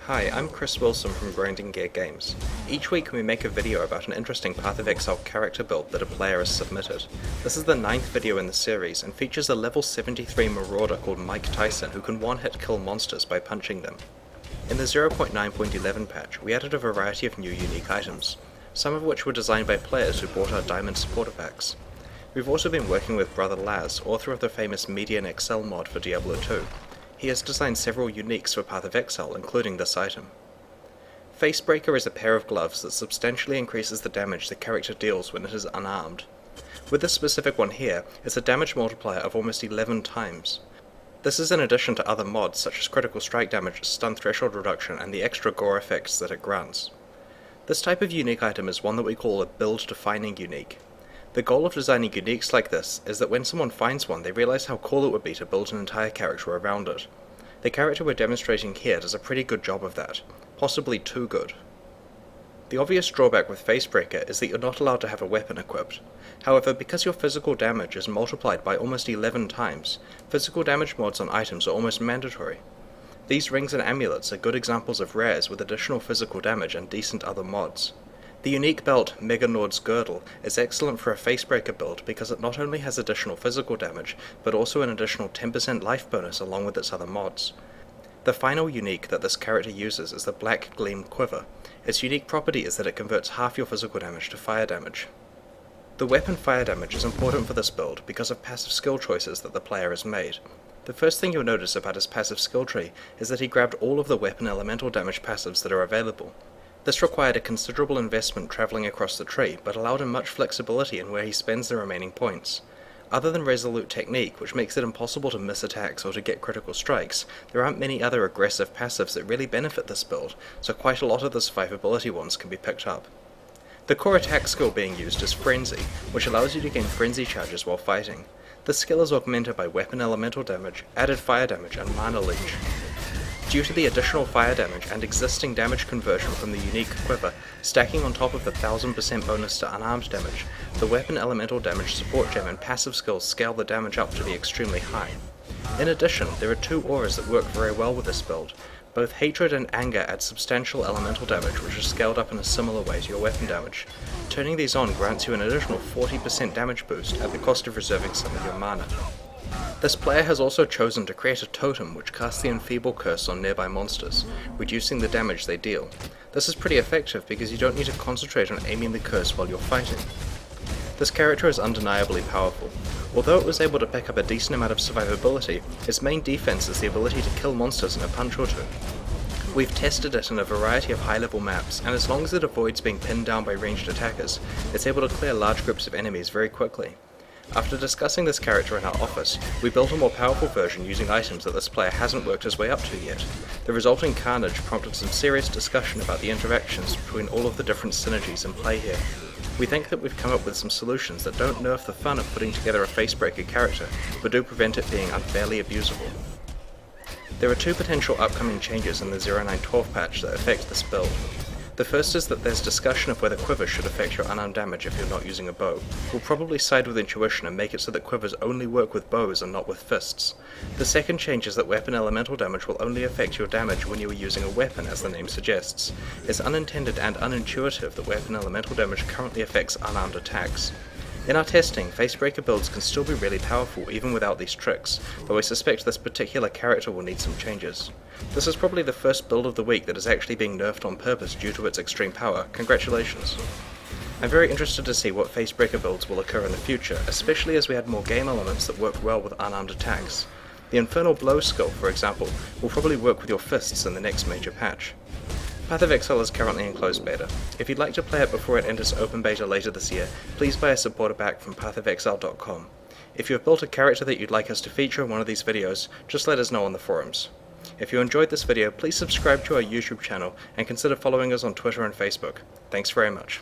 Hi, I'm Chris Wilson from Grinding Gear Games. Each week we make a video about an interesting Path of Exile character build that a player has submitted. This is the 9th video in the series and features a level 73 Marauder called Mike Tyson who can one-hit kill monsters by punching them. In the 0.9.11 patch, we added a variety of new unique items, some of which were designed by players who bought our Diamond supporter packs. We've also been working with Brother Laz, author of the famous Median Exile mod for Diablo 2. He has designed several uniques for Path of Exile, including this item. Facebreaker is a pair of gloves that substantially increases the damage the character deals when it is unarmed. With this specific one here, it's a damage multiplier of almost 11 times. This is in addition to other mods such as critical strike damage, stun threshold reduction, and the extra gore effects that it grants. This type of unique item is one that we call a build-defining unique. The goal of designing uniques like this is that when someone finds one, they realize how cool it would be to build an entire character around it. The character we're demonstrating here does a pretty good job of that, possibly too good. The obvious drawback with Facebreaker is that you're not allowed to have a weapon equipped. However, because your physical damage is multiplied by almost 11 times, physical damage mods on items are almost mandatory. These rings and amulets are good examples of rares with additional physical damage and decent other mods. The unique belt, Meganord's Girdle, is excellent for a Facebreaker build because it not only has additional physical damage, but also an additional 10% life bonus along with its other mods. The final unique that this character uses is the Black Gleam Quiver. Its unique property is that it converts half your physical damage to fire damage. The weapon fire damage is important for this build because of passive skill choices that the player has made. The first thing you'll notice about his passive skill tree is that he grabbed all of the weapon elemental damage passives that are available. This required a considerable investment travelling across the tree, but allowed him much flexibility in where he spends the remaining points. Other than Resolute Technique, which makes it impossible to miss attacks or to get critical strikes, there aren't many other aggressive passives that really benefit this build, so quite a lot of the survivability ones can be picked up. The core attack skill being used is Frenzy, which allows you to gain frenzy charges while fighting. This skill is augmented by weapon elemental damage, added fire damage, and mana leech. Due to the additional fire damage and existing damage conversion from the unique quiver, stacking on top of the 1000% bonus to unarmed damage, the weapon elemental damage support gem and passive skills scale the damage up to be extremely high. In addition, there are two auras that work very well with this build. Both Hatred and Anger add substantial elemental damage which is scaled up in a similar way to your weapon damage. Turning these on grants you an additional 40% damage boost at the cost of reserving some of your mana. This player has also chosen to create a totem which casts the Enfeeble Curse on nearby monsters, reducing the damage they deal. This is pretty effective because you don't need to concentrate on aiming the curse while you're fighting. This character is undeniably powerful. Although it was able to pick up a decent amount of survivability, its main defense is the ability to kill monsters in a punch or two. We've tested it in a variety of high-level maps, and as long as it avoids being pinned down by ranged attackers, it's able to clear large groups of enemies very quickly. After discussing this character in our office, we built a more powerful version using items that this player hasn't worked his way up to yet. The resulting carnage prompted some serious discussion about the interactions between all of the different synergies in play here. We think that we've come up with some solutions that don't nerf the fun of putting together a Facebreaker character, but do prevent it being unfairly abusable. There are two potential upcoming changes in the 0912 patch that affect this build. The first is that there's discussion of whether quivers should affect your unarmed damage if you're not using a bow. We'll probably side with intuition and make it so that quivers only work with bows and not with fists. The second change is that weapon elemental damage will only affect your damage when you are using a weapon, as the name suggests. It's unintended and unintuitive that weapon elemental damage currently affects unarmed attacks. In our testing, Facebreaker builds can still be really powerful even without these tricks, though I suspect this particular character will need some changes. This is probably the first build of the week that is actually being nerfed on purpose due to its extreme power. Congratulations! I'm very interested to see what Facebreaker builds will occur in the future, especially as we add more game elements that work well with unarmed attacks. The Infernal Blow skill, for example, will probably work with your fists in the next major patch. Path of Exile is currently in closed beta. If you'd like to play it before it enters open beta later this year, please buy a supporter pack from pathofexile.com. If you have built a character that you'd like us to feature in one of these videos, just let us know on the forums. If you enjoyed this video, please subscribe to our YouTube channel and consider following us on Twitter and Facebook. Thanks very much.